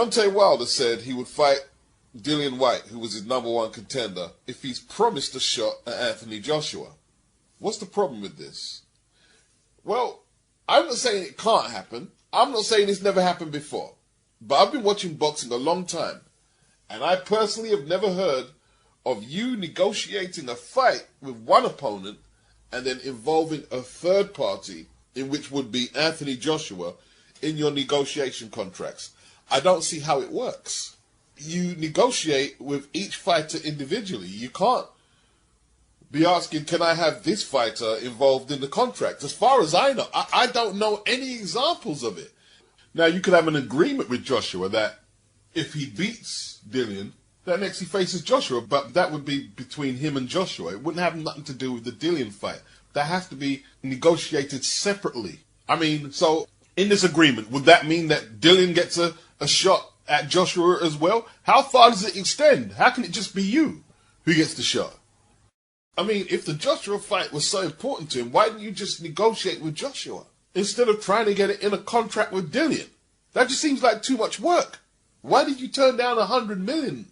Deontay Wilder said he would fight Dillian Whyte, who was his #1 contender, if he's promised a shot at Anthony Joshua. What's the problem with this? Well, I'm not saying it can't happen. I'm not saying it's never happened before. But I've been watching boxing a long time, and I personally have never heard of you negotiating a fight with one opponent and then involving a third party, in which would be Anthony Joshua, in your negotiation contracts. I don't see how it works. You negotiate with each fighter individually. You can't be asking, can I have this fighter involved in the contract? As far as I know, I don't know any examples of it. Now, you could have an agreement with Joshua that if he beats Dillian, that next he faces Joshua, but that would be between him and Joshua. It wouldn't have nothing to do with the Dillian fight. That has to be negotiated separately. I mean, so in this agreement, would that mean that Dillian gets a shot at Joshua as well? How far does it extend? How can it just be you who gets the shot? I mean, if the Joshua fight was so important to him, why didn't you just negotiate with Joshua instead of trying to get it in a contract with Dillian? That just seems like too much work. Why did you turn down $100 million?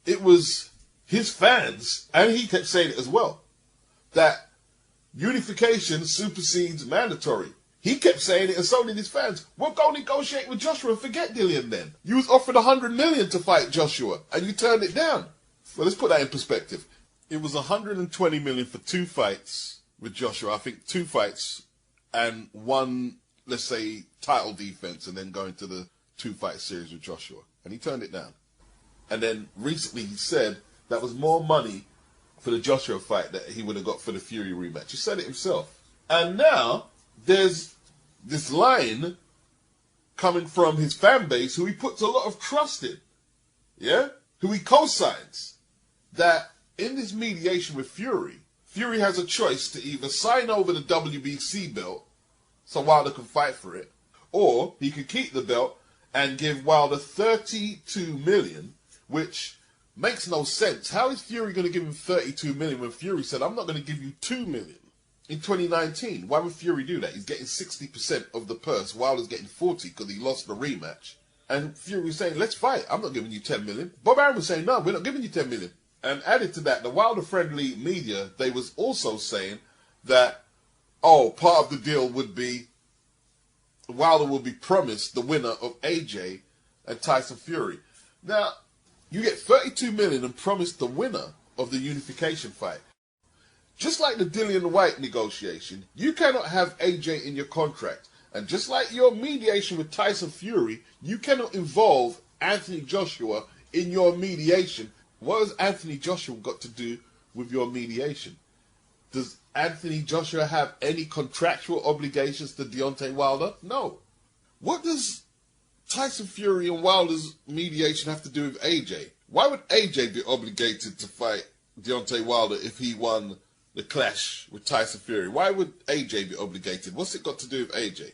It was his fans, and he kept saying it as well, that unification supersedes mandatory. He kept saying it, and so did his fans. Well, go negotiate with Joshua and forget Dillian then. You was offered $100 million to fight Joshua, and you turned it down. Well, let's put that in perspective. It was $120 million for 2 fights with Joshua. I think 2 fights and 1, let's say, title defense, and then going to the 2-fight series with Joshua. And he turned it down. And then recently he said that was more money for the Joshua fight that he would have got for the Fury rematch. He said it himself. And now there's this line coming from his fan base who he puts a lot of trust in, yeah? Who he co-signs, that in this mediation with Fury, Fury has a choice to either sign over the WBC belt so Wilder can fight for it, or he could keep the belt and give Wilder $32 million, which makes no sense. How is Fury going to give him $32 million when Fury said, I'm not going to give you $2 million in 2019? Why would Fury do that? He's getting 60% of the purse. Wilder's getting 40 because he lost the rematch. And Fury was saying, let's fight. I'm not giving you $10 million. Bbar was saying, no, we're not giving you $10 million. And added to that, the Wilder-friendly media, they was also saying that, oh, part of the deal would be Wilder will be promised the winner of AJ and Tyson Fury. Now, you get $32 million and promised the winner of the unification fight. Just like the Dillian Whyte negotiation, you cannot have AJ in your contract. And just like your mediation with Tyson Fury, you cannot involve Anthony Joshua in your mediation. What has Anthony Joshua got to do with your mediation? Does Anthony Joshua have any contractual obligations to Deontay Wilder? No. What does Tyson Fury and Wilder's mediation have to do with AJ? Why would AJ be obligated to fight Deontay Wilder if he won the clash with Tyson Fury? Why would AJ be obligated? What's it got to do with AJ?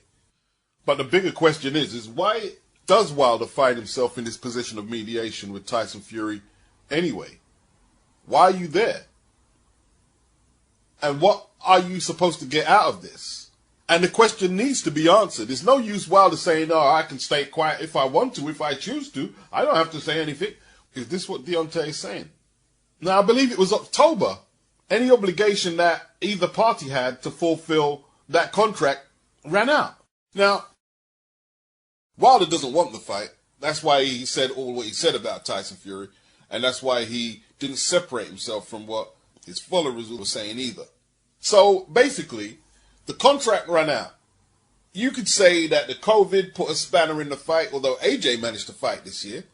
But the bigger question is why does Wilder find himself in this position of mediation with Tyson Fury anyway? Why are you there? And what are you supposed to get out of this? And the question needs to be answered. There's no use Wilder saying, oh, I can stay quiet if I want to, if I choose to. I don't have to say anything. Is this what Deontay is saying? Now, I believe it was October. Any obligation that either party had to fulfill that contract ran out. Now, Wilder doesn't want the fight. That's why he said all what he said about Tyson Fury. And that's why he didn't separate himself from what his followers were saying either. So, basically, the contract ran out. You could say that the COVID put a spanner in the fight, although AJ managed to fight this year.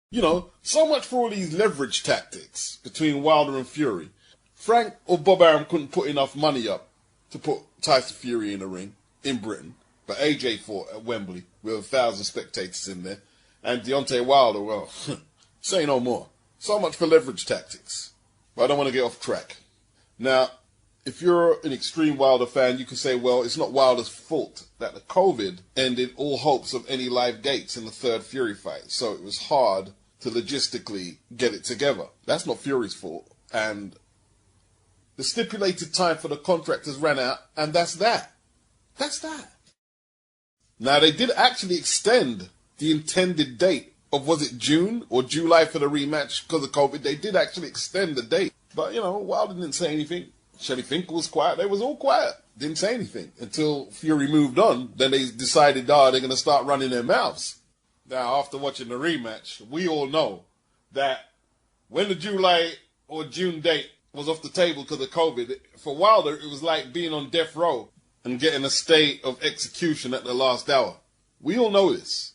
You know, so much for all these leverage tactics between Wilder and Fury. Frank or Bbar couldn't put enough money up to put Tyson Fury in the ring in Britain, but AJ fought at Wembley with 1,000 spectators in there, and Deontay Wilder, well, say no more. So much for leverage tactics. But I don't want to get off track. Now, if you're an extreme Wilder fan, you can say, well, it's not Wilder's fault that the COVID ended all hopes of any live gates in the third Fury fight, so it was hard to logistically get it together. That's not Fury's fault. And the stipulated time for the contract has ran out, and that's that. That's that. Now, they did actually extend the intended date of, was it June or July for the rematch because of COVID, they did actually extend the date. But, Wilder didn't say anything. Shelley Finkel was quiet. They was all quiet. Didn't say anything until Fury moved on. Then they decided, they're going to start running their mouths. Now, after watching the rematch, we all know that when the July or June date was off the table because of COVID, for Wilder, it was like being on death row and getting a stay of execution at the last hour. We all know this.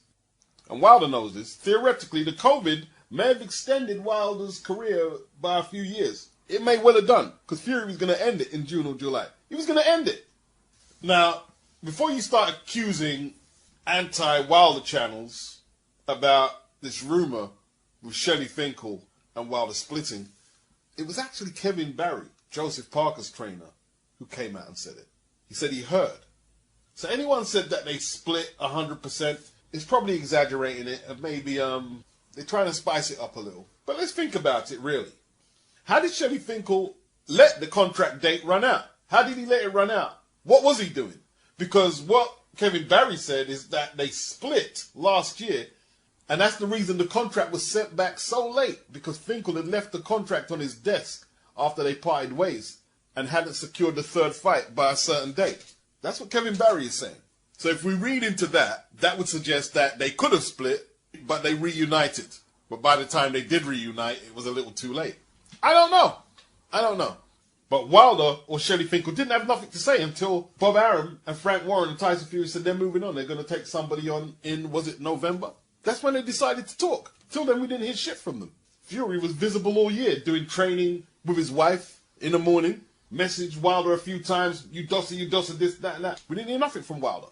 And Wilder knows this. Theoretically, the COVID may have extended Wilder's career by a few years. It may well have done, because Fury was going to end it in June or July. He was going to end it. Now, before you start accusing anti-Wilder channels about this rumor with Shelley Finkel and Wilder splitting, it was actually Kevin Barry, Joseph Parker's trainer, who came out and said it. He said he heard. So anyone said that they split 100%, is probably exaggerating it, and maybe they're trying to spice it up a little. But let's think about it, really. How did Shelley Finkel let the contract date run out? How did he let it run out? What was he doing? Because what Kevin Barry said is that they split last year, and that's the reason the contract was sent back so late, because Finkel had left the contract on his desk after they parted ways and hadn't secured the third fight by a certain date. That's what Kevin Barry is saying. So if we read into that, that would suggest that they could have split, but they reunited. But by the time they did reunite, it was a little too late. I don't know. But Wilder or Shelley Finkel didn't have nothing to say until Bob Arum and Frank Warren and Tyson Fury said they're moving on. They're going to take somebody on in, was it November? That's when they decided to talk. Till then, we didn't hear shit from them. Fury was visible all year, doing training with his wife in the morning. Messaged Wilder a few times, you dosser, this, that, and that. We didn't hear nothing from Wilder.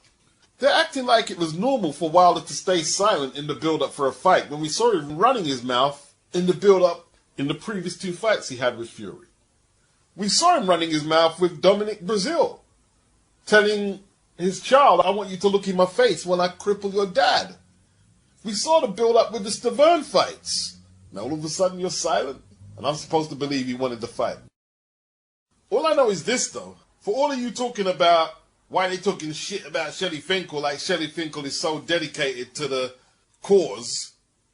They're acting like it was normal for Wilder to stay silent in the build-up for a fight when we saw him running his mouth in the build-up in the previous two fights he had with Fury. We saw him running his mouth with Dominic Brazil, telling his child, I want you to look in my face when I cripple your dad. We saw the build-up with the Stavern fights. Now all of a sudden you're silent, and I'm supposed to believe he wanted to fight. All I know is this, though. For all of you talking about why they talking shit about Shelley Finkel, like Shelley Finkel is so dedicated to the cause,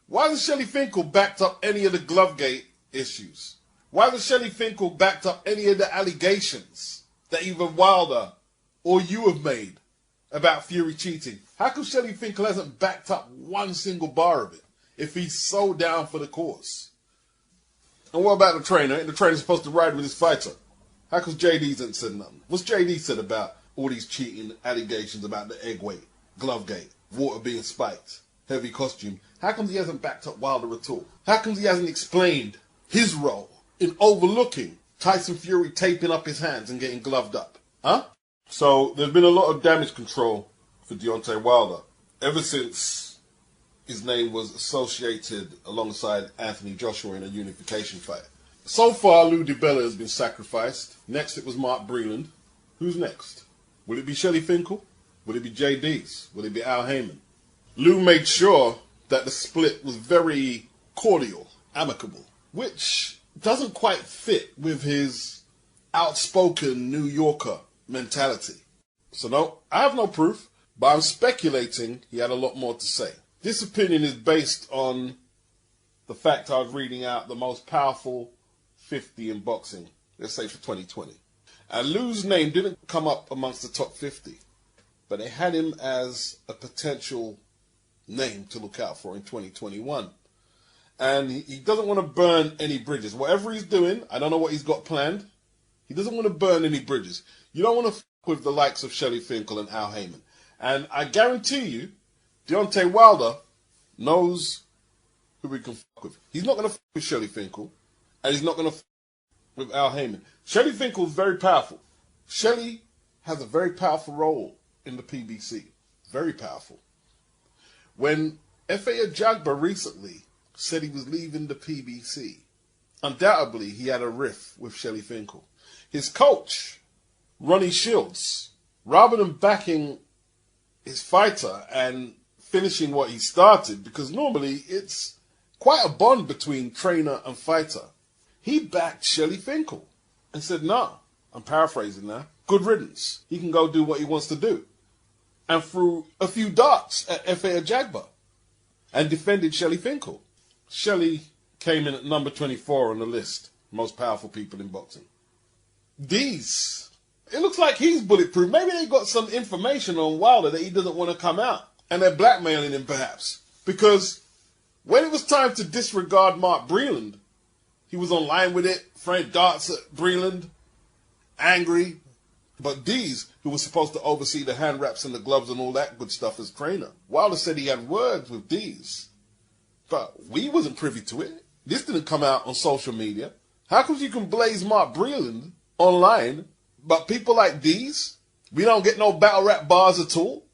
why hasn't Shelley Finkel backed up any of the Glovegate issues? Why hasn't Shelley Finkel backed up any of the allegations that either Wilder or you have made about Fury cheating? How come Shelley Finkel hasn't backed up one single bar of it if he's so down for the cause? And what about the trainer? Ain't the trainer supposed to ride with his fighter? How come JD hasn't said nothing? What's JD said about all these cheating allegations about the egg weight, Glovegate, water being spiked, heavy costume? How come he hasn't backed up Wilder at all? How come he hasn't explained his role in overlooking Tyson Fury taping up his hands and getting gloved up? Huh? So there's been a lot of damage control for Deontay Wilder ever since his name was associated alongside Anthony Joshua in a unification fight. So far, Lou DiBella has been sacrificed. Next, it was Mark Breland. Who's next? Will it be Shelley Finkel? Will it be JD's? Will it be Al Heyman? Lou made sure that the split was very cordial, amicable, which doesn't quite fit with his outspoken New Yorker mentality. So no, I have no proof, but I'm speculating he had a lot more to say. This opinion is based on the fact I was reading out the most powerful 50 in boxing, let's say for 2020. And Lou's name didn't come up amongst the top 50, but they had him as a potential name to look out for in 2021. And he doesn't want to burn any bridges. Whatever he's doing, I don't know what he's got planned. He doesn't want to burn any bridges. You don't want to f*** with the likes of Shelley Finkel and Al Heyman. And I guarantee you, Deontay Wilder knows who we can f*** with. He's not going to f*** with Shelley Finkel, and he's not going to f*** with Al Heyman. Shelley Finkel is very powerful. Shelley has a very powerful role in the PBC. Very powerful. When F.A. Ajagba recently said he was leaving the PBC, undoubtedly he had a riff with Shelley Finkel. His coach, Ronnie Shields, rather than backing his fighter and finishing what he started, because normally it's quite a bond between trainer and fighter, he backed Shelley Finkel and said, no, I'm paraphrasing now, good riddance. He can go do what he wants to do. And threw a few darts at F.A. Ajagba. and defended Shelley Finkel. Shelley came in at number 24 on the list, most powerful people in boxing. Dees, it looks like he's bulletproof. Maybe they got some information on Wilder that he doesn't want to come out, and they're blackmailing him perhaps. Because when it was time to disregard Mark Breland, he was online with it, throwing darts at Breland, angry. But Dees, who was supposed to oversee the hand wraps and the gloves and all that good stuff as trainer, Wilder said he had words with Dees. But we wasn't privy to it. This didn't come out on social media. How come you can blaze Mark Breland online, but people like Dees, we don't get no battle rap bars at all?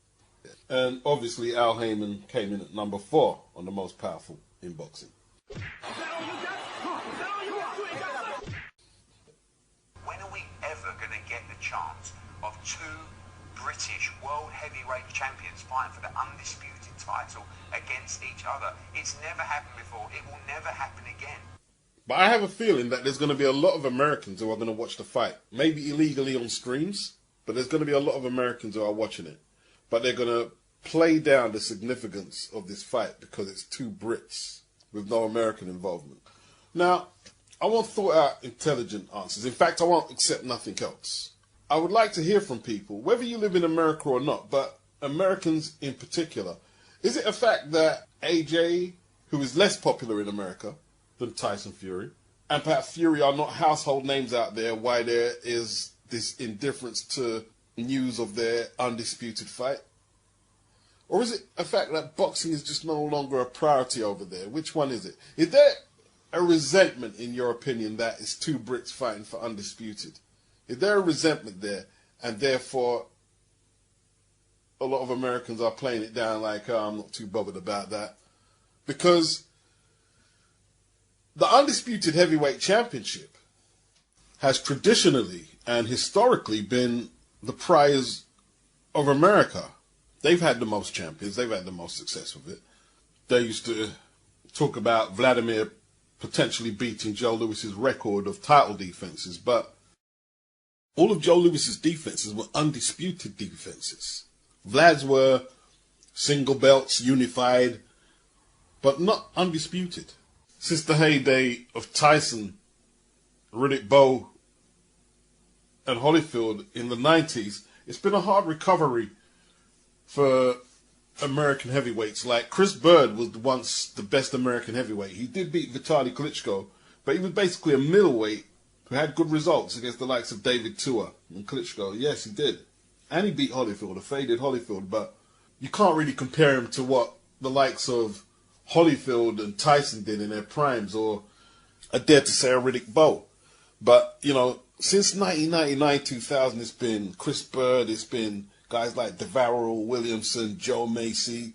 And obviously Al Heyman came in at number 4 on the most powerful in boxing. When are we ever going to get the chance of 2 British world heavyweight champions fighting for the undisputed title against each other? It's never happened before. It will never happen again. But I have a feeling that there's going to be a lot of Americans who are going to watch the fight. Maybe illegally on streams, but there's going to be a lot of Americans who are watching it. But they're going to play down the significance of this fight because it's 2 Brits with no American involvement. Now, I want thought out, intelligent answers. In fact, I won't accept nothing else. I would like to hear from people, whether you live in America or not, but Americans in particular. Is it a fact that AJ, who is less popular in America than Tyson Fury, and perhaps Fury are not household names out there, why there is this indifference to news of their undisputed fight? Or is it a fact that boxing is just no longer a priority over there? Which one is it? Is there a resentment, in your opinion, that it's 2 Brits fighting for undisputed? Is there a resentment there, and therefore a lot of Americans are playing it down like, oh, I'm not too bothered about that? Because the Undisputed Heavyweight Championship has traditionally and historically been the prize of America. They've had the most champions. They've had the most success with it. They used to talk about Vladimir potentially beating Joe Lewis's record of title defenses, but all of Joe Lewis's defenses were undisputed defenses. Vlad's were single belts, unified, but not undisputed. Since the heyday of Tyson, Riddick Bowe, and Holyfield in the 90s, it's been a hard recovery for American heavyweights. Like Chris Byrd was once the best American heavyweight. He did beat Vitaly Klitschko, but he was basically a middleweight who had good results against the likes of David Tua and Klitschko. Yes, he did. And he beat Holyfield, a faded Holyfield, but you can't really compare him to what the likes of Holyfield and Tyson did in their primes, or I dare to say a Riddick Bowe. But, you know, since 1999, 2000, it's been Chris Byrd, it's been guys like DeVarrell Williamson, Joe Macy,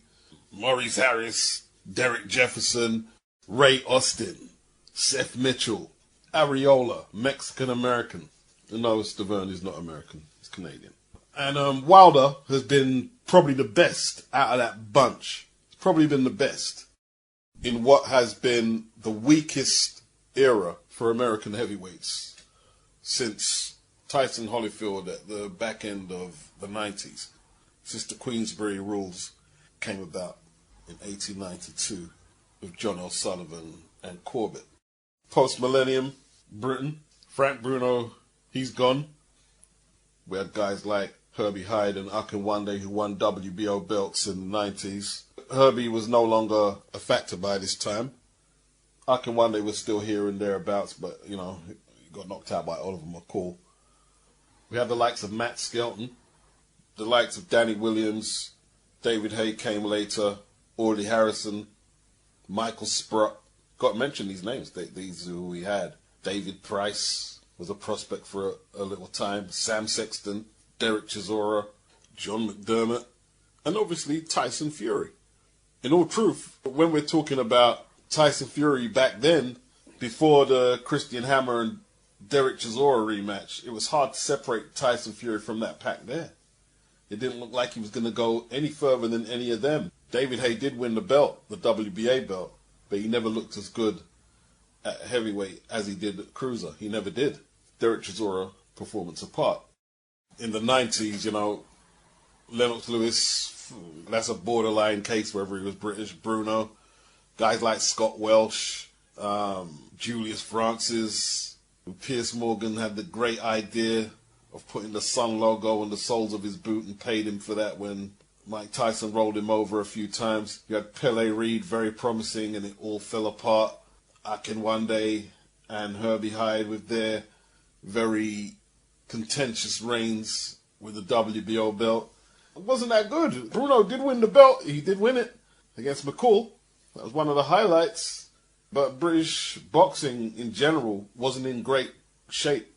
Maurice Harris, Derek Jefferson, Ray Austin, Seth Mitchell, Areola, Mexican-American. No, Stavern is not American, he's Canadian. And Wilder has been probably the best out of that bunch. He's probably been the best in what has been the weakest era for American heavyweights since Tyson Holyfield at the back end of the 90s, since the Queensberry rules came about in 1892 with John O'Sullivan and Corbett. Post-millennium, Britain, Frank Bruno, he's gone. We had guys like Herbie Hyde and Akinwande who won WBO belts in the 90s. Herbie was no longer a factor by this time. Akinwande was still here and thereabouts, but, you know, he got knocked out by Oliver McCall. We had the likes of Matt Skelton, the likes of Danny Williams, David Haye came later, Audley Harrison, Michael Sprott. Got to mention these names, these who we had. David Price was a prospect for a little time. Sam Sexton, Derek Chisora, John McDermott, and obviously Tyson Fury. In all truth, when we're talking about Tyson Fury back then, before the Christian Hammer and Derek Chisora rematch, it was hard to separate Tyson Fury from that pack there. It didn't look like he was going to go any further than any of them. David Haye did win the belt, the WBA belt, but he never looked as good at heavyweight as he did at cruiser. He never did. Derek Chisora, performance apart. In the 90s, you know, Lennox Lewis, that's a borderline case whether he was British. Bruno, guys like Scott Welsh, Julius Francis, Piers Morgan had the great idea of putting the Sun logo on the soles of his boot and paid him for that when Mike Tyson rolled him over a few times. You had Pele Reid, very promising, and it all fell apart. Akinwande and Herbie Hyde with their very contentious reigns with the WBO belt. It wasn't that good. Bruno did win the belt. He did win it against McCall. That was one of the highlights. But British boxing in general wasn't in great shape.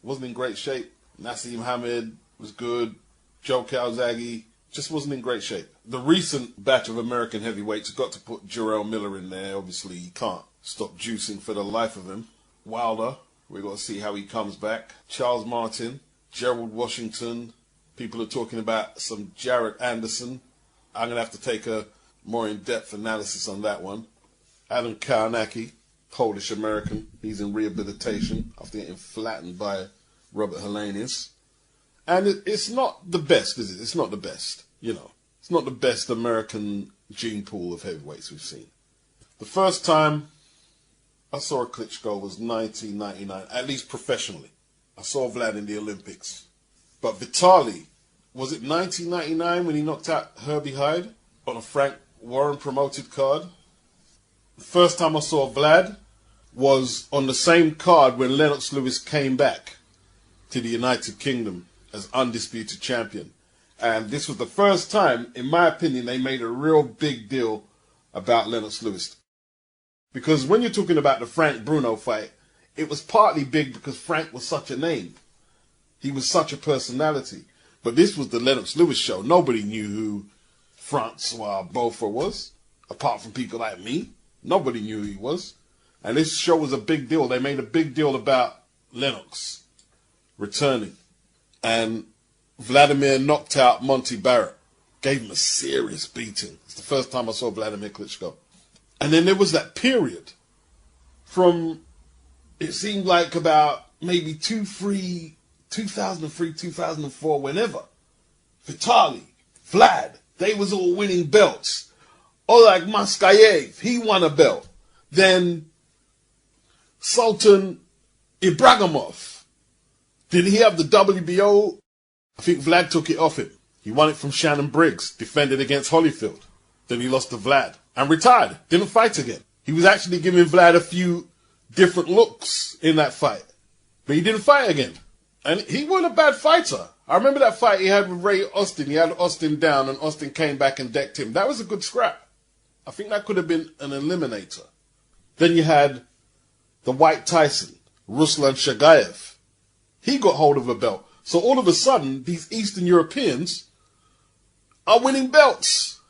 Nassim Hamed was good. Joe Calzaghe just wasn't in great shape. The recent batch of American heavyweights got to put Jarrell Miller in there. Obviously, he can't stop juicing for the life of him. Wilder, we've got to see how he comes back. Charles Martin, Gerald Washington. People are talking about some Jarrett Anderson. I'm going to have to take a more in-depth analysis on that one. Adam Karnaki, Polish-American. He's in rehabilitation after getting flattened by Robert Helenius. And it's not the best, is it? It's not the best, It's not the best American gene pool of heavyweights we've seen. The first time I saw a Klitschko was 1999, at least professionally. I saw Vlad in the Olympics. But Vitali, was it 1999 when he knocked out Herbie Hyde on a Frank Warren promoted card? The first time I saw Vlad was on the same card when Lennox Lewis came back to the United Kingdom as Undisputed Champion. And this was the first time, in my opinion, they made a real big deal about Lennox Lewis. Because when you're talking about the Frank Bruno fight, it was partly big because Frank was such a name. He was such a personality. But this was the Lennox Lewis show. Nobody knew who Francois Beaufort was, apart from people like me. Nobody knew who he was. And this show was a big deal. They made a big deal about Lennox returning. And Vladimir knocked out Monty Barrett. Gave him a serious beating. It's the first time I saw Vladimir Klitschko. And then there was that period from, it seemed like about maybe 2003, 2004, whenever. Vitali, Vlad, they was all winning belts. Oleg Maskayev, he won a belt. Then Sultan Ibragimov, did he have the WBO? I think Vlad took it off him. He won it from Shannon Briggs, defended against Holyfield. Then he lost to Vlad and retired, didn't fight again. He was actually giving Vlad a few different looks in that fight. But he didn't fight again. And he wasn't a bad fighter. I remember that fight he had with Ray Austin. He had Austin down and Austin came back and decked him. That was a good scrap. I think that could have been an eliminator. Then you had the White Tyson, Ruslan Shagayev. He got hold of a belt. So all of a sudden, these Eastern Europeans are winning belts.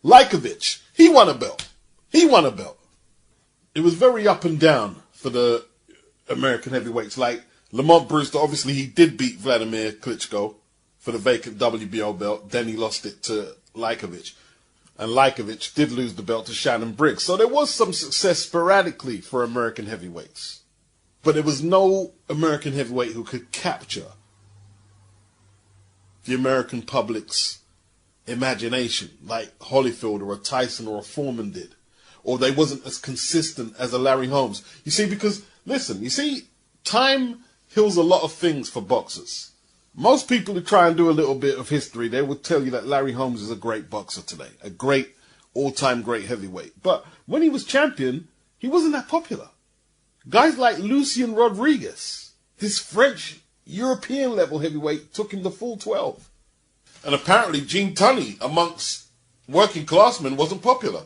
Lajkovic, he won a belt. It was very up and down for the American heavyweights. Like Lamont Brewster, obviously he did beat Vladimir Klitschko for the vacant WBO belt. Then he lost it to Lajkovic. And Lajkovic did lose the belt to Shannon Briggs. So there was some success sporadically for American heavyweights. But there was no American heavyweight who could capture the American public's imagination like Holyfield or a Tyson or a Foreman did. Or they wasn't as consistent as a Larry Holmes. You see, because, listen, time heals a lot of things for boxers. Most people who try and do a little bit of history, they would tell you that Larry Holmes is a great boxer today. A great, all-time great heavyweight. But when he was champion, he wasn't that popular. Guys like Lucien Rodriguez, this French European level heavyweight, took him the full 12. And apparently Gene Tunney amongst working classmen wasn't popular.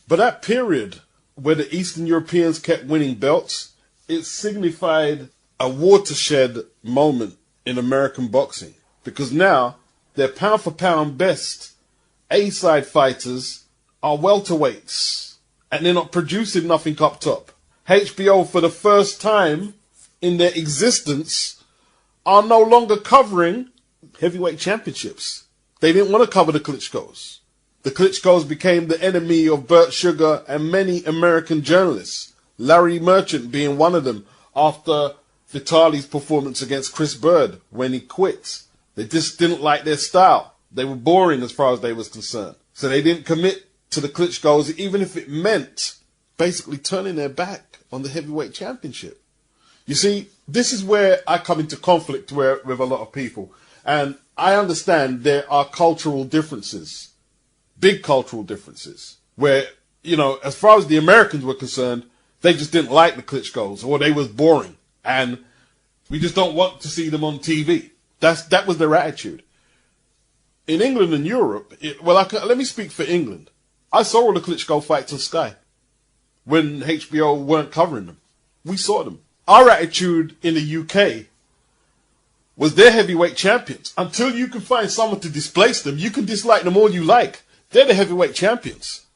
But that period where the Eastern Europeans kept winning belts, it signified a watershed moment in American boxing. Because now their pound for pound best A-side fighters are welterweights. And they're not producing nothing up top. HBO, for the first time in their existence, are no longer covering heavyweight championships. They didn't want to cover the Klitschkos. The Klitschkos became the enemy of Burt Sugar and many American journalists, Larry Merchant being one of them, after Vitali's performance against Chris Byrd when he quit. They just didn't like their style. They were boring as far as they was concerned. So they didn't commit to the Klitschko's, even if it meant basically turning their back on the heavyweight championship. You see, this is where I come into conflict with a lot of people. And I understand there are cultural differences, big cultural differences, where, you know, as far as the Americans were concerned, they just didn't like the Klitschko's, or they was boring. And we just don't want to see them on TV. That was their attitude. In England and Europe, let me speak for England. I saw all the Klitschko fights on Sky when HBO weren't covering them. We saw them. Our attitude in the UK was they're heavyweight champions. Until you can find someone to displace them, you can dislike them all you like. They're the heavyweight champions.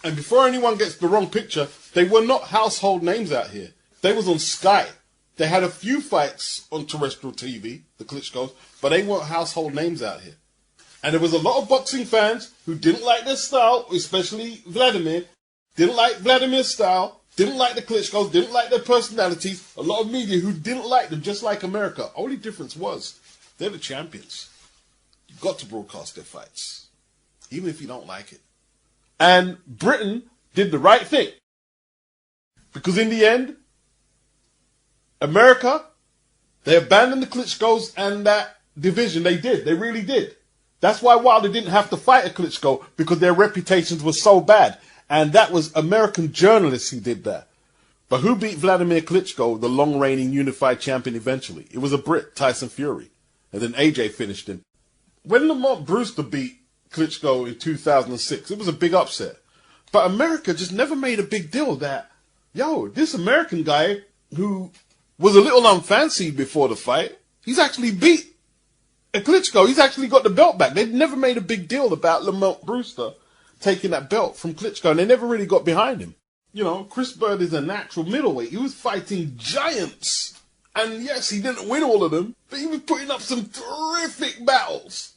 And before anyone gets the wrong picture, they were not household names out here. They was on Sky. They had a few fights on terrestrial TV, the Klitschko's, but they weren't household names out here. And there was a lot of boxing fans who didn't like their style, especially Vladimir, didn't like Vladimir's style, didn't like the Klitschko's, didn't like their personalities. A lot of media who didn't like them, just like America. Only difference was they're the champions. You've got to broadcast their fights, even if you don't like it. And Britain did the right thing. Because in the end, America, they abandoned the Klitschko's and that division. They did. They really did. That's why Wilder didn't have to fight a Klitschko, because their reputations were so bad. And that was American journalists who did that. But who beat Vladimir Klitschko, the long-reigning unified champion, eventually? It was a Brit, Tyson Fury. And then AJ finished him. When Lamont Brewster beat Klitschko in 2006, it was a big upset. But America just never made a big deal that, this American guy who was a little unfancy before the fight, he's actually beat a Klitschko. He's actually got the belt back. They'd never made a big deal about Lamont Brewster taking that belt from Klitschko, and they never really got behind him. You know, Chris Byrd is a natural middleweight. He was fighting giants. And yes, he didn't win all of them, but he was putting up some terrific battles.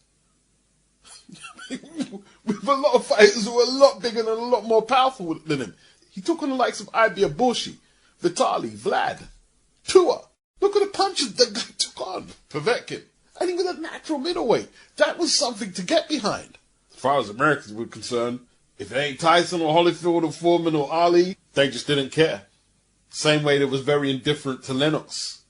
With a lot of fighters who were a lot bigger and a lot more powerful than him. He took on the likes of Ibia Borshi, Vitali, Vlad, Tua. Look at the punches that guy took on Povetkin. And he was a natural middleweight. That was something to get behind. As far as Americans were concerned, if it ain't Tyson or Holyfield or Foreman or Ali, they just didn't care. Same way they was very indifferent to Lennox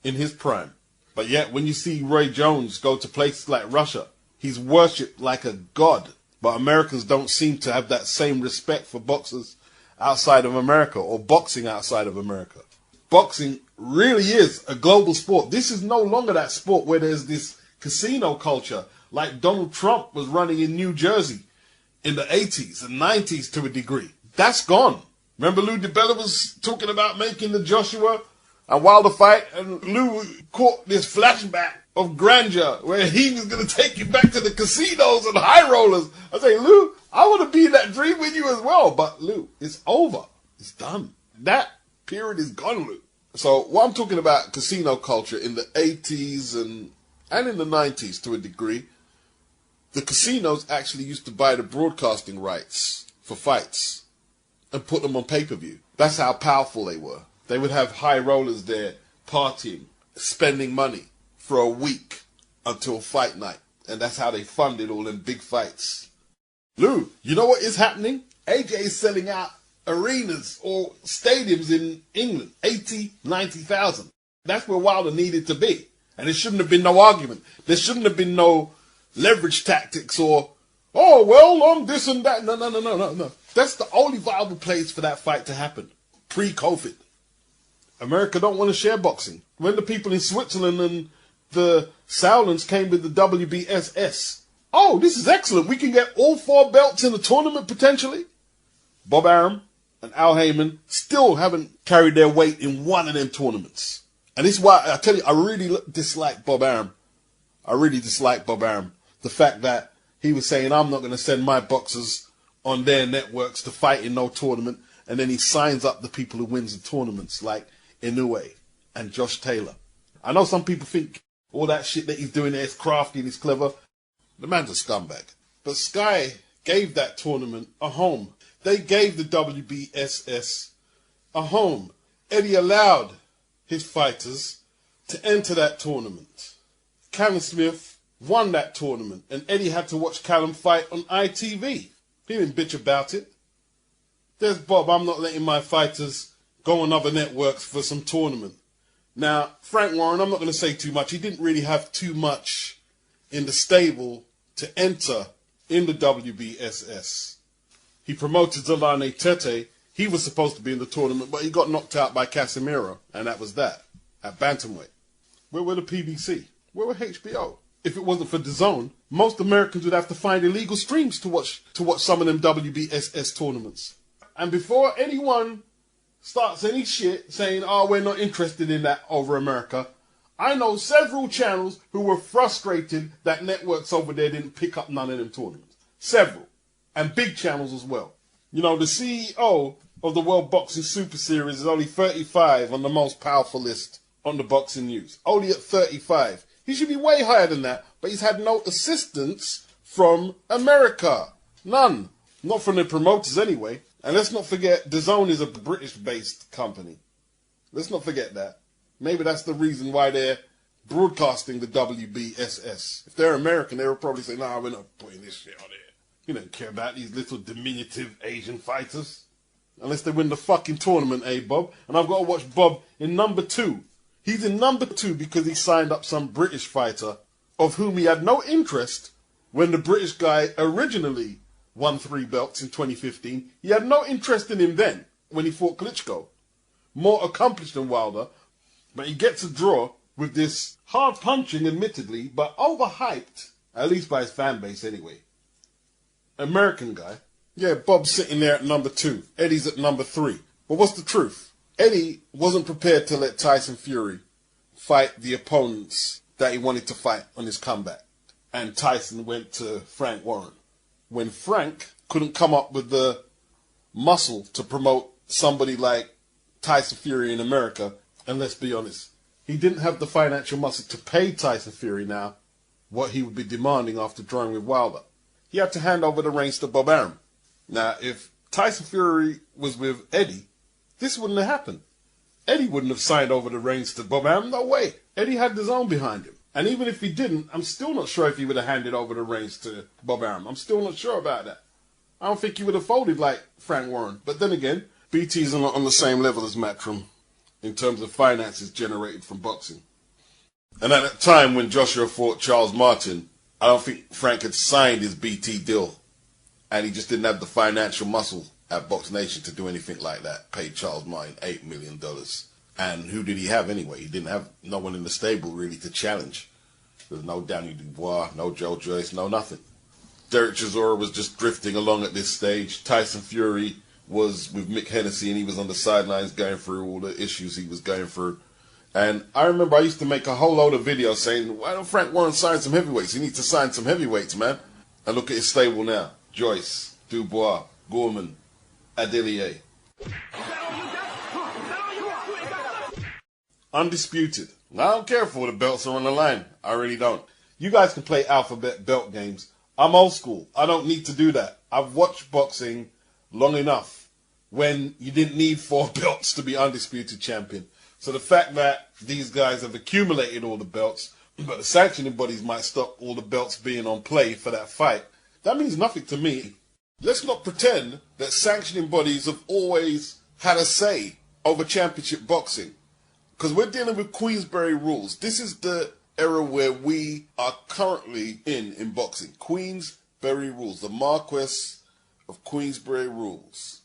in his prime. But yet, when you see Roy Jones go to places like Russia, he's worshipped like a god. But Americans don't seem to have that same respect for boxers outside of America, or boxing outside of America. Boxing really is a global sport. This is no longer that sport where there's this casino culture like Donald Trump was running in New Jersey in the 80s and 90s to a degree. That's gone. Remember Lou DiBella was talking about making the Joshua and Wilder fight, and Lou caught this flashback of grandeur where he was going to take you back to the casinos and high rollers. I say, Lou, I want to be in that dream with you as well. But Lou, it's over. It's done. That period is gone, Lou. So what I'm talking about, casino culture in the 80s and in the 90s to a degree, the casinos actually used to buy the broadcasting rights for fights and put them on pay-per-view. That's how powerful they were. They would have high rollers there partying, spending money for a week until fight night. And that's how they funded all them big fights. Lou, you know what is happening? AJ is selling out arenas or stadiums in England, 80, 90,000. That's where Wilder needed to be. And there shouldn't have been no argument. There shouldn't have been no leverage tactics or, this and that. No. That's the only viable place for that fight to happen. Pre-COVID. America don't want to share boxing. When the people in Switzerland and the Sauerlands came with the WBSS. Oh, this is excellent. We can get all 4 belts in the tournament potentially. Bob Arum and Al Heyman still haven't carried their weight in one of them tournaments. And this is why, I tell you, I really dislike Bob Arum. The fact that he was saying, I'm not going to send my boxers on their networks to fight in no tournament. And then he signs up the people who wins the tournaments like Inoue and Josh Taylor. I know some people think all that shit that he's doing there is crafty and he's clever. The man's a scumbag. But Sky gave that tournament a home. They gave the WBSS a home. Eddie allowed his fighters to enter that tournament. Kevin Smith won that tournament, and Eddie had to watch Callum fight on ITV. He didn't bitch about it. There's Bob, I'm not letting my fighters go on other networks for some tournament. Now, Frank Warren, I'm not going to say too much. He didn't really have too much in the stable to enter in the WBSS. He promoted Zolane Tete. He was supposed to be in the tournament, but he got knocked out by Casemiro, and that was that, at bantamweight. Where were the PBC? Where were HBO? If it wasn't for DAZN, most Americans would have to find illegal streams to watch some of them WBSS tournaments. And before anyone starts any shit saying, oh, we're not interested in that over America, I know several channels who were frustrated that networks over there didn't pick up none of them tournaments. Several. And big channels as well. You know, the CEO of the World Boxing Super Series is only 35 on the most powerful list on the Boxing News. Only at 35. He should be way higher than that, but he's had no assistance from America. None. Not from the promoters anyway. And let's not forget, DAZN is a British-based company. Let's not forget that. Maybe that's the reason why they're broadcasting the WBSS. If they're American, they would probably say, nah, we're not putting this shit on there. You don't care about these little diminutive Asian fighters. Unless they win the fucking tournament, eh, Bob? And I've got to watch Bob in number 2. He's in number 2 because he signed up some British fighter of whom he had no interest when the British guy originally won 3 belts in 2015. He had no interest in him then when he fought Klitschko. More accomplished than Wilder, but he gets a draw with this hard-punching, admittedly, but overhyped, at least by his fan base anyway, American guy. Yeah, Bob's sitting there at number 2. Eddie's at number 3. But what's the truth? Eddie wasn't prepared to let Tyson Fury fight the opponents that he wanted to fight on his comeback. And Tyson went to Frank Warren. When Frank couldn't come up with the muscle to promote somebody like Tyson Fury in America, and let's be honest, he didn't have the financial muscle to pay Tyson Fury now what he would be demanding after drawing with Wilder. He had to hand over the reins to Bob Arum. Now, if Tyson Fury was with Eddie, this wouldn't have happened. Eddie wouldn't have signed over the reins to Bob Arum. No way. Eddie had DAZN behind him. And even if he didn't, I'm still not sure if he would have handed over the reins to Bob Arum. I'm still not sure about that. I don't think he would have folded like Frank Warren. But then again, BT's not on the same level as Matchroom in terms of finances generated from boxing. And at that time when Joshua fought Charles Martin, I don't think Frank had signed his BT deal. And he just didn't have the financial muscle at Box Nation to do anything like that. Paid Charles Martin $8 million. And who did he have anyway? He didn't have no one in the stable really to challenge. There was no Danny Dubois, no Joe Joyce, no nothing. Derek Chisora was just drifting along at this stage. Tyson Fury was with Mick Hennessy and he was on the sidelines going through all the issues he was going through. And I remember I used to make a whole load of videos saying, why don't Frank Warren sign some heavyweights? He needs to sign some heavyweights, man. And look at his stable now. Joyce, Dubois, Gorman, Adelier. Undisputed. Now, I don't care if all the belts are on the line. I really don't. You guys can play alphabet belt games. I'm old school. I don't need to do that. I've watched boxing long enough when you didn't need 4 belts to be undisputed champion. So the fact that these guys have accumulated all the belts, but the sanctioning bodies might stop all the belts being on play for that fight, that means nothing to me. Let's not pretend that sanctioning bodies have always had a say over championship boxing. Because we're dealing with Queensberry rules. This is the era where we are currently in boxing. Queensberry rules. The Marquess of Queensberry rules.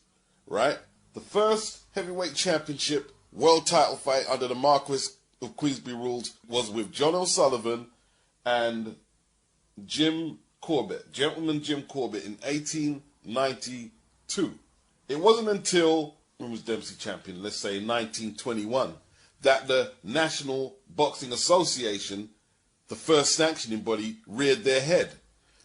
Right? The first heavyweight championship world title fight under the Marquess of Queensberry rules was with John O'Sullivan and Jim Corbett. Gentleman Jim Corbett in 1892. It wasn't until, when was Dempsey champion? Let's say 1921. That the National Boxing Association, the first sanctioning body, reared their head.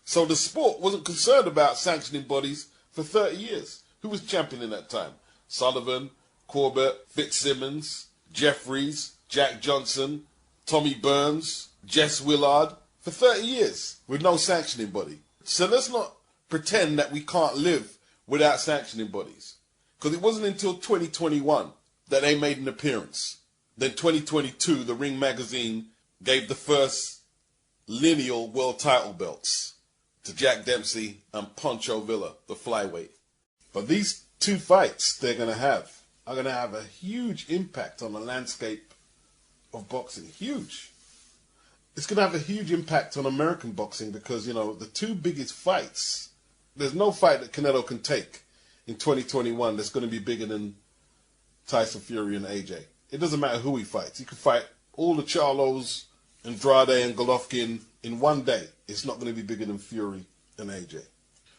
So the sport wasn't concerned about sanctioning bodies for 30 years. Who was champion in that time? Sullivan, Corbett, Fitzsimmons, Jeffries, Jack Johnson, Tommy Burns, Jess Willard, for 30 years with no sanctioning body. So let's not pretend that we can't live without sanctioning bodies. Because it wasn't until 2021 that they made an appearance. Then 2022, the Ring magazine gave the first lineal world title belts to Jack Dempsey and Pancho Villa, the flyweight. But these two fights they're going to have are going to have a huge impact on the landscape of boxing. Huge. It's going to have a huge impact on American boxing because, you know, the two biggest fights, there's no fight that Canelo can take in 2021 that's going to be bigger than Tyson Fury and AJ. It doesn't matter who he fights. He could fight all the Charlos, Andrade and Golovkin in one day. It's not going to be bigger than Fury and AJ.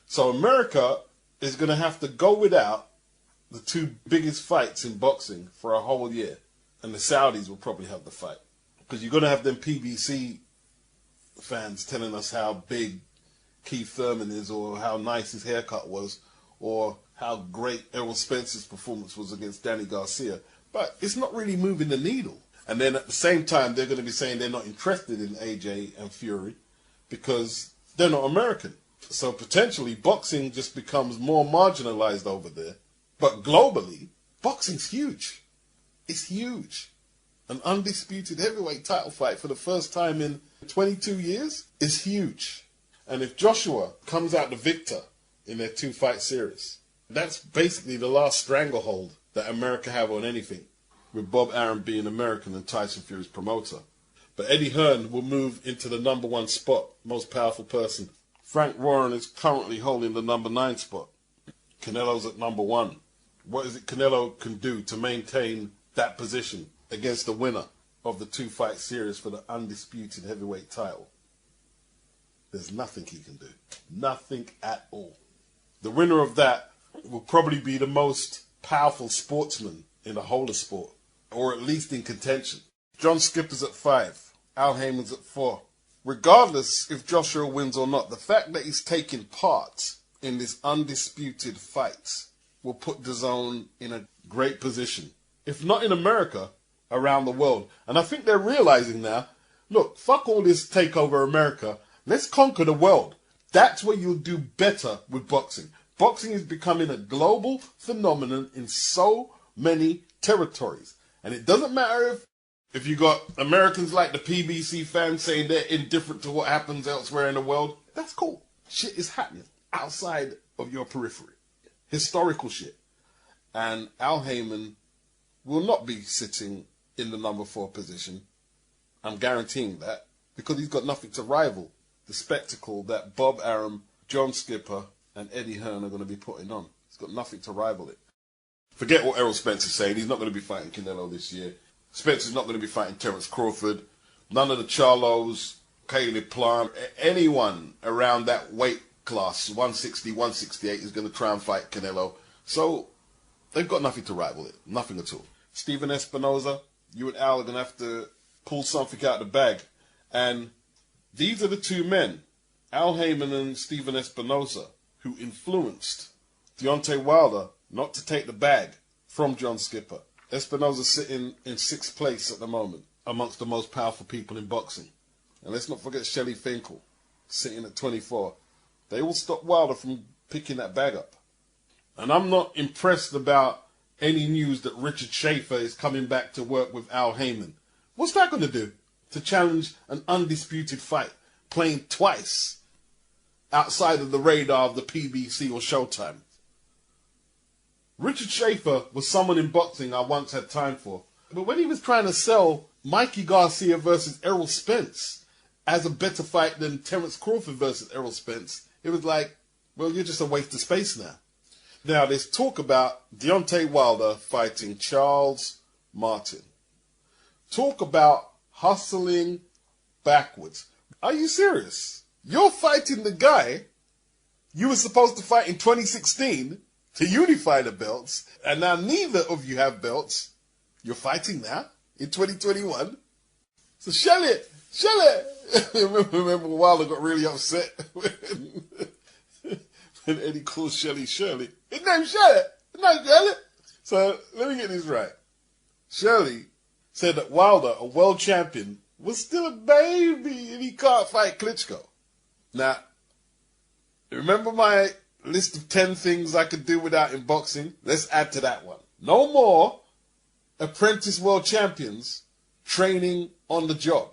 So America is going to have to go without the two biggest fights in boxing for a whole year. And the Saudis will probably have the fight. Because you're going to have them PBC fans telling us how big Keith Thurman is, or how nice his haircut was, or how great Errol Spence's performance was against Danny Garcia. But it's not really moving the needle. And then at the same time, they're going to be saying they're not interested in AJ and Fury because they're not American. So potentially boxing just becomes more marginalized over there. But globally, boxing's huge. It's huge. An undisputed heavyweight title fight for the first time in 22 years is huge. And if Joshua comes out the victor in their two-fight series, that's basically the last stranglehold that America have on anything, with Bob Arum being American and Tyson Fury's promoter. But Eddie Hearn will move into the number 1 spot, most powerful person. Frank Warren is currently holding the number 9 spot. Canelo's at number 1. What is it Canelo can do to maintain that position against the winner of the two-fight series for the undisputed heavyweight title? There's nothing he can do. Nothing at all. The winner of that will probably be the most powerful sportsman in the whole of sport, or at least in contention. John Skipper's at 5. Al Heyman's at 4. Regardless if Joshua wins or not, the fact that he's taking part in this undisputed fight will put DAZN in a great position. If not in America, around the world. And I think they're realizing now, look, fuck all this takeover America. Let's conquer the world. That's where you'll do better with boxing. Boxing is becoming a global phenomenon in so many territories. And it doesn't matter if you got Americans like the PBC fans saying they're indifferent to what happens elsewhere in the world. That's cool. Shit is happening outside of your periphery. Historical shit. And Al Heyman will not be sitting in the number 4 position. I'm guaranteeing that, because he's got nothing to rival the spectacle that Bob Arum, John Skipper, and Eddie Hearn are going to be putting on. He's got nothing to rival it. Forget what Errol Spence is saying. He's not going to be fighting Canelo this year. Spence is not going to be fighting Terence Crawford. None of the Charlos, Caleb Plant, anyone around that weight class, 160, 168, is going to try and fight Canelo. So they've got nothing to rival it. Nothing at all. Stephen Espinoza, you and Al are going to have to pull something out of the bag. And these are the two men, Al Heyman and Stephen Espinoza, who influenced Deontay Wilder not to take the bag from John Skipper. Espinoza sitting in 6th place at the moment amongst the most powerful people in boxing. And let's not forget Shelley Finkel sitting at 24. They will stop Wilder from picking that bag up. And I'm not impressed about any news that Richard Schaefer is coming back to work with Al Heyman. What's that going to do? To challenge an undisputed fight, playing twice outside of the radar of the PBC or Showtime. Richard Schaefer was someone in boxing I once had time for. But when he was trying to sell Mikey Garcia versus Errol Spence as a better fight than Terence Crawford versus Errol Spence, it was like, well, you're just a waste of space now. Now, there's talk about Deontay Wilder fighting Charles Martin. Talk about hustling backwards. Are you serious? You're fighting the guy you were supposed to fight in 2016 to unify the belts, and now neither of you have belts. You're fighting now in 2021. So Shelley, remember Wilder got really upset when Eddie calls Shelley Shirley. His name's Shelley. So let me get this right. Shirley said that Wilder, a world champion, was still a baby and he can't fight Klitschko. Now, remember my list of 10 things I could do without in boxing? Let's add to that one. No more apprentice world champions training on the job.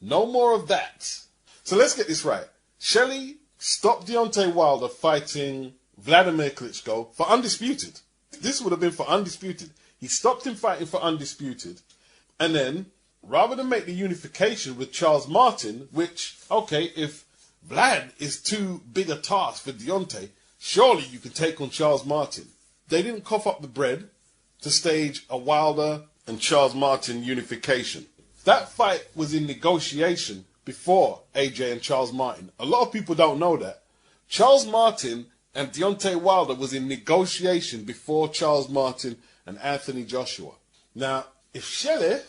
No more of that. So let's get this right. Shelley stopped Deontay Wilder fighting Vladimir Klitschko for Undisputed. This would have been for Undisputed. He stopped him fighting for Undisputed. And then, rather than make the unification with Charles Martin, which, okay, if Vlad is too big a task for Deontay, surely you can take on Charles Martin. They didn't cough up the bread to stage a Wilder and Charles Martin unification. That fight was in negotiation before AJ and Charles Martin. A lot of people don't know that. Charles Martin and Deontay Wilder was in negotiation before Charles Martin and Anthony Joshua. Now, if Shelley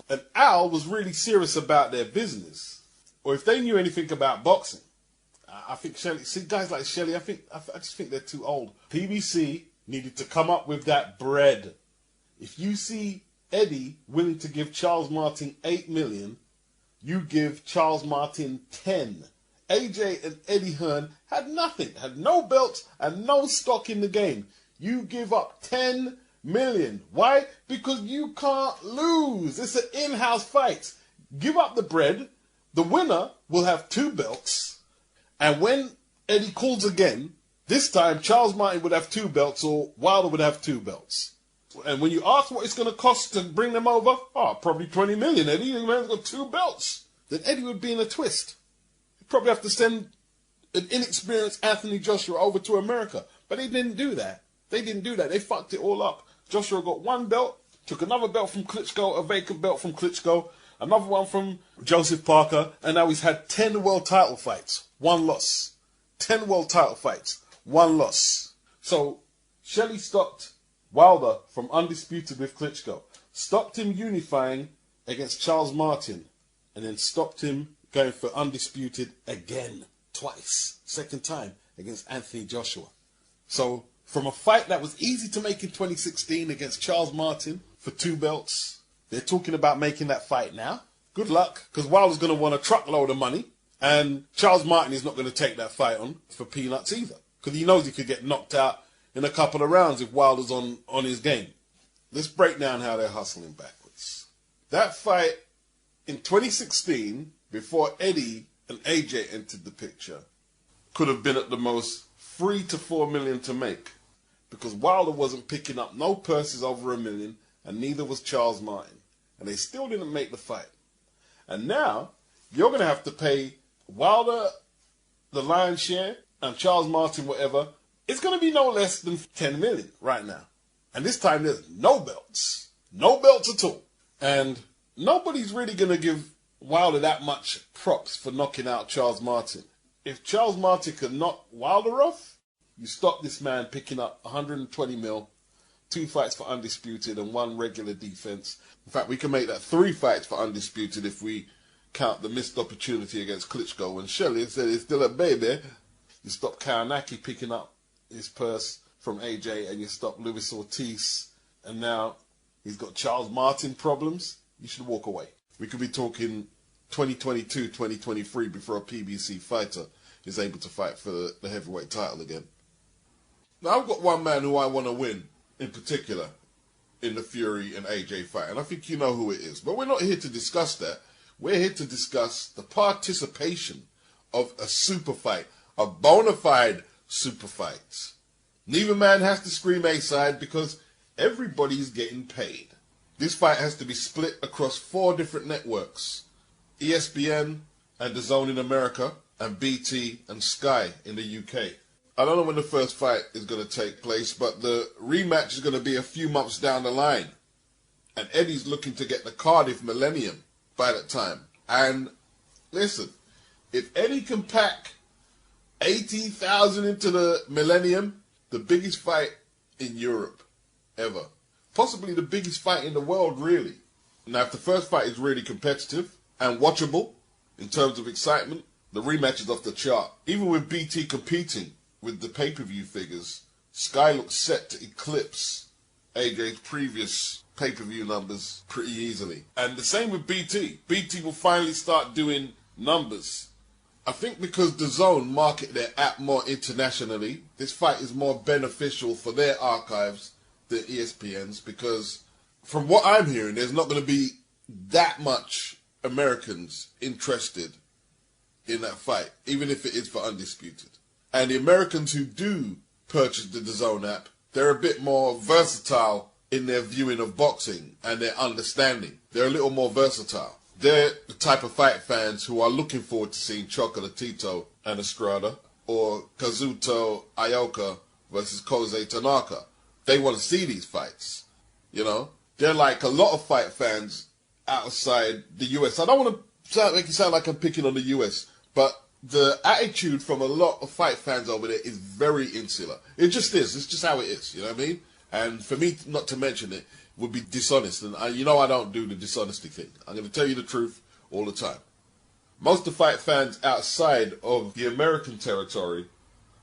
and Al was really serious about their business, or if they knew anything about boxing, I think Shelley, see guys like Shelley, I just think they're too old. PBC needed to come up with that bread. If you see Eddie willing to give Charles Martin 8 million, you give Charles Martin 10. AJ and Eddie Hearn had nothing, had no belts and no stock in the game. You give up 10 million. Why? Because you can't lose. It's an in-house fight. Give up the bread. The winner will have 2 belts. And when Eddie calls again, this time Charles Martin would have 2 belts or Wilder would have 2 belts. And when you ask what it's going to cost to bring them over, probably 20 million, Eddie. The man's got 2 belts. Then Eddie would be in a twist. He'd probably have to send an inexperienced Anthony Joshua over to America. But they didn't do that. They fucked it all up. Joshua got 1 belt, took another belt from Klitschko, a vacant belt from Klitschko, another one from Joseph Parker, and now he's had 10 world title fights, 1 loss. 10 world title fights, 1 loss. So Shelley stopped Wilder from Undisputed with Klitschko, stopped him unifying against Charles Martin, and then stopped him going for Undisputed again, twice, second time against Anthony Joshua. So from a fight that was easy to make in 2016 against Charles Martin for 2 belts, they're talking about making that fight now. Good luck, because Wilder's going to want a truckload of money, and Charles Martin is not going to take that fight on for peanuts either, because he knows he could get knocked out in a couple of rounds if Wilder's on his game. Let's break down how they're hustling backwards. That fight in 2016, before Eddie and AJ entered the picture, could have been at the most 3 to 4 million to make, because Wilder wasn't picking up no purses over $1 million, and neither was Charles Martin. And they still didn't make the fight. And now, you're going to have to pay Wilder the lion's share, and Charles Martin whatever. It's going to be no less than 10 million right now. And this time there's no belts. No belts at all. And nobody's really going to give Wilder that much props for knocking out Charles Martin. If Charles Martin could knock Wilder off, you stop this man picking up 120 mil, 2 fights for Undisputed and 1 regular defense. In fact, we can make that 3 fights for Undisputed if we count the missed opportunity against Klitschko. When Shelley said it's still a baby, you stop Karnaki picking up his purse from AJ, and you stop Luis Ortiz, and now he's got Charles Martin problems. You should walk away. We could be talking 2022, 2023 before a PBC fighter is able to fight for the heavyweight title again. Now, I've got one man who I want to win in particular in the Fury and AJ fight, and I think you know who it is. But we're not here to discuss that. We're here to discuss the participation of a super fight, a bona fide super fight. Neither man has to scream A-side because everybody's getting paid. This fight has to be split across 4 different networks: ESPN and DAZN in America, and BT and Sky in the UK. I don't know when the first fight is going to take place, but the rematch is going to be a few months down the line. And Eddie's looking to get the Cardiff Millennium by that time. And listen, if Eddie can pack 80,000 into the Millennium, the biggest fight in Europe ever. Possibly the biggest fight in the world, really. Now, if the first fight is really competitive and watchable in terms of excitement, the rematch is off the chart. Even with BT competing with the pay-per-view figures, Sky looks set to eclipse AJ's previous pay-per-view numbers pretty easily. And the same with BT. BT will finally start doing numbers. I think because DAZN market their app more internationally, this fight is more beneficial for their archives than ESPN's, because from what I'm hearing, there's not going to be that much Americans interested in that fight, even if it is for Undisputed. And the Americans who do purchase the DAZN app, they're a bit more versatile in their viewing of boxing and their understanding. They're a little more versatile. They're the type of fight fans who are looking forward to seeing Chocolatito and Estrada or Kazuto Ioka versus Kosei Tanaka. They want to see these fights, you know. They're like a lot of fight fans outside the US. I don't want to make it sound like I'm picking on the US, but the attitude from a lot of fight fans over there is very insular. It just is. It's just how it is, you know what I mean? And for me not to mention it would be dishonest. And I don't do the dishonesty thing. I'm going to tell you the truth all the time. Most of the fight fans outside of the American territory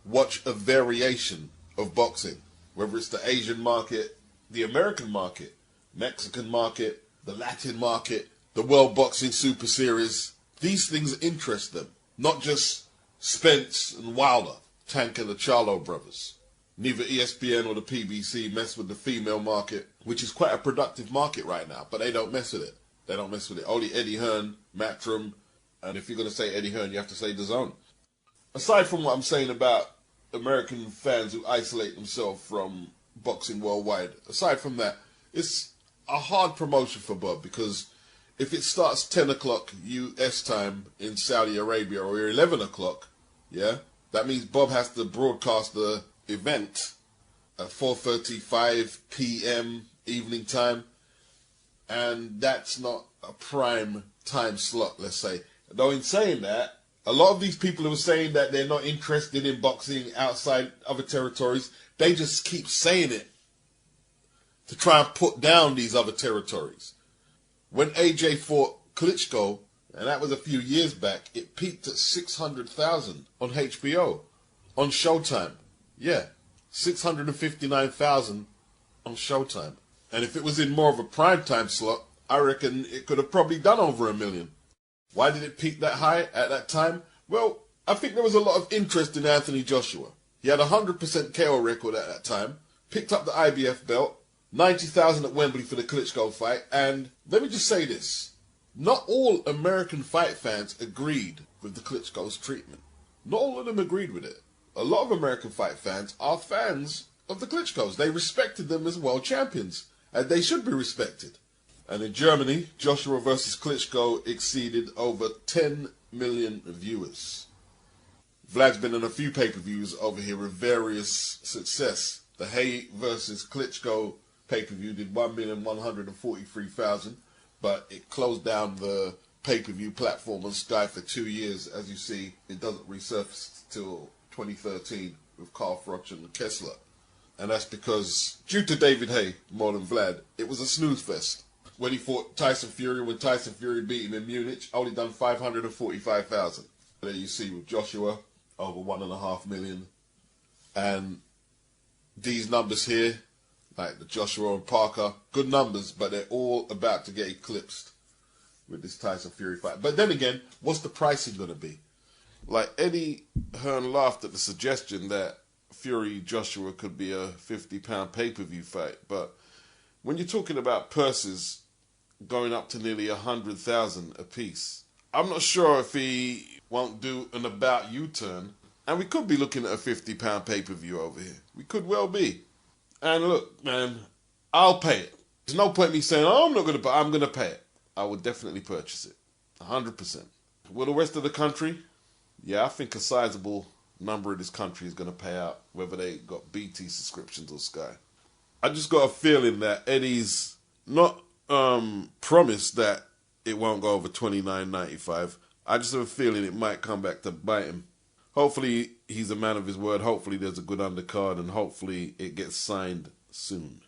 watch a variation of boxing. Whether it's the Asian market, the American market, Mexican market, the Latin market, the World Boxing Super Series. These things interest them. Not just Spence and Wilder, Tank and the Charlo brothers. Neither ESPN or the PBC mess with the female market, which is quite a productive market right now, but they don't mess with it. They don't mess with it. Only Eddie Hearn, Matchroom, and if you're going to say Eddie Hearn, you have to say DAZN. Aside from what I'm saying about American fans who isolate themselves from boxing worldwide, aside from that, it's a hard promotion for Bob, because if it starts 10 o'clock US time in Saudi Arabia or 11 o'clock, yeah, that means Bob has to broadcast the event at 4:35 p.m. evening time, and that's not a prime time slot, let's say. Though in saying that, a lot of these people who are saying that they're not interested in boxing outside other territories, they just keep saying it to try and put down these other territories. When AJ fought Klitschko, and that was a few years back, it peaked at 600,000 on HBO, on Showtime. Yeah, 659,000 on Showtime. And if it was in more of a primetime slot, I reckon it could have probably done over 1 million. Why did it peak that high at that time? Well, I think there was a lot of interest in Anthony Joshua. He had a 100% KO record at that time, picked up the IBF belt, 90,000 at Wembley for the Klitschko fight, and let me just say this. Not all American fight fans agreed with the Klitschko's treatment. Not all of them agreed with it. A lot of American fight fans are fans of the Klitschkos. They respected them as world champions, and they should be respected. And in Germany, Joshua versus Klitschko exceeded over 10 million viewers. Vlad's been in a few pay-per-views over here with various success. The Hay versus Klitschko pay-per-view did 1,143,000, but it closed down the pay-per-view platform on Sky for 2 years. As you see, it doesn't resurface till 2013 with Carl Froch and Kessler. And that's because, due to David Hay, more than Vlad, it was a snooze fest. When he fought Tyson Fury, when Tyson Fury beat him in Munich, only done 545,000. There you see with Joshua, over 1.5 million. And these numbers here, like the Joshua and Parker, good numbers, but they're all about to get eclipsed with this Tyson Fury fight. But then again, what's the pricing going to be? Like Eddie Hearn laughed at the suggestion that Fury Joshua could be a £50 pay-per-view fight, but when you're talking about purses going up to nearly 100,000 apiece, I'm not sure if he won't do an about U-turn, and we could be looking at a £50 pay-per-view over here. We could well be. And look, man, I'll pay it. There's no point in me saying, oh, I'm not going to, but I'm going to pay it. I would definitely purchase it, 100%. Will the rest of the country? Yeah, I think a sizable number of this country is going to pay out, whether they got BT subscriptions or Sky. I just got a feeling that Eddie's not promised that it won't go over $29.95. I just have a feeling it might come back to bite him. Hopefully he's a man of his word. Hopefully there's a good undercard, and hopefully it gets signed soon.